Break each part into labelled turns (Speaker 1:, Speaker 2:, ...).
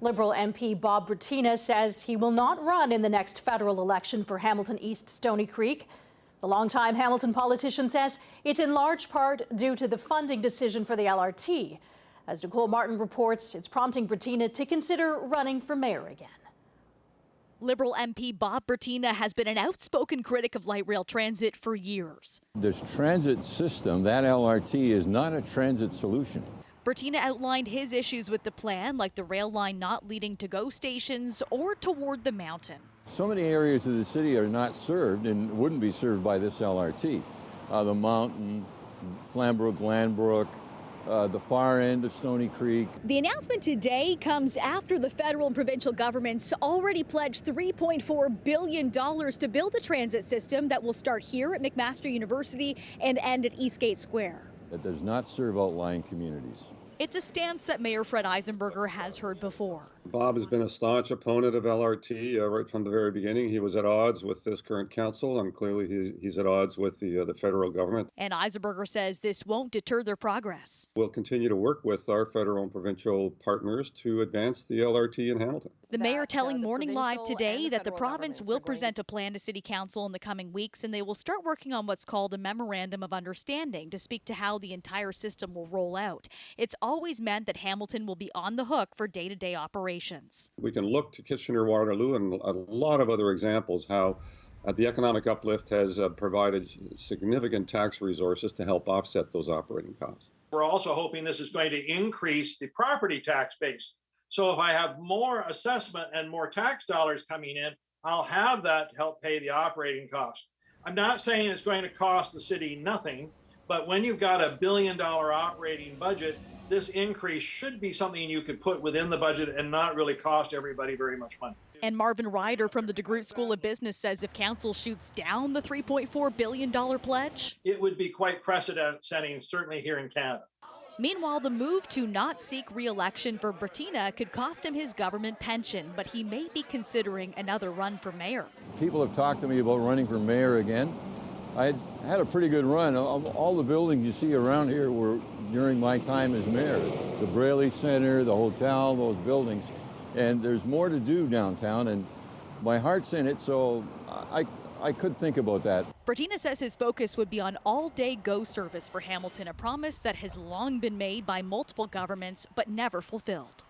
Speaker 1: Liberal MP Bob Bratina says he will not run in the next federal election for Hamilton East Stoney Creek. The longtime Hamilton politician says it's in large part due to the funding decision for the LRT. As Nicole Martin reports, it's prompting Bratina to consider running for mayor again.
Speaker 2: Liberal MP Bob Bratina has been an outspoken critic of light rail transit for years.
Speaker 3: This transit system, that LRT, is not a transit solution.
Speaker 2: Bratina outlined his issues with the plan, like the rail line not leading to GO stations or toward the mountain.
Speaker 3: So many areas of the city are not served and wouldn't be served by this LRT. The mountain, Flambrook, Glanbrook, the far end of Stoney Creek.
Speaker 2: The announcement today comes after the federal and provincial governments already pledged $3.4 billion to build the transit system that will start here at McMaster University and end at Eastgate Square.
Speaker 3: That does not serve outlying communities.
Speaker 2: It's a stance that Mayor Fred Eisenberger has heard before.
Speaker 4: Bob has been a staunch opponent of LRT right from the very beginning. He was at odds with this current council, and clearly he's at odds with the federal government.
Speaker 2: And Eisenberger says this won't deter their progress.
Speaker 4: We'll continue to work with our federal and provincial partners to advance the LRT in Hamilton.
Speaker 2: The mayor telling Morning Live today that the province will present a plan to City Council in the coming weeks, and they will start working on what's called a memorandum of understanding to speak to how the entire system will roll out. It's always meant that Hamilton will be on the hook for day-to-day operations.
Speaker 4: We can look to Kitchener-Waterloo and a lot of other examples how the economic uplift has provided significant tax resources to help offset those operating costs.
Speaker 5: We're also hoping this is going to increase the property tax base. So if I have more assessment and more tax dollars coming in, I'll have that to help pay the operating costs. I'm not saying it's going to cost the city nothing, but when you've got $1 billion operating budget, this increase should be something you could put within the budget and not really cost everybody very much money.
Speaker 2: And Marvin Ryder from the DeGroote School of Business says if council shoots down the $3.4 billion pledge,
Speaker 5: it would be quite precedent-setting, certainly here in Canada.
Speaker 2: Meanwhile, the move to not seek re-election for Bratina could cost him his government pension, but he may be considering another run for mayor.
Speaker 3: People have talked to me about running for mayor again. I had a pretty good run. All the buildings you see around here were during my time as mayor. The Braley Center, the hotel, those buildings. And there's more to do downtown, and my heart's in it, so I could think about that.
Speaker 2: Bratina says his focus would be on all-day GO service for Hamilton, a promise that has long been made by multiple governments but never fulfilled.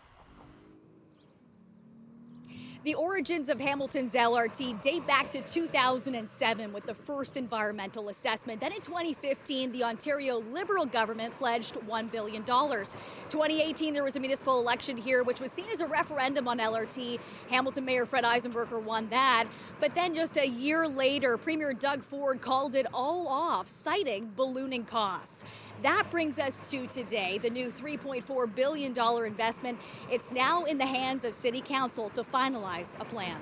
Speaker 2: The origins of Hamilton's LRT date back to 2007 with the first environmental assessment. Then in 2015, the Ontario Liberal government pledged $1 billion. 2018, there was a municipal election here, which was seen as a referendum on LRT. Hamilton Mayor Fred Eisenberger won that. But then just a year later, Premier Doug Ford called it all off, citing ballooning costs. That brings us to today, the new $3.4 billion investment. It's now in the hands of City Council to finalize a plan.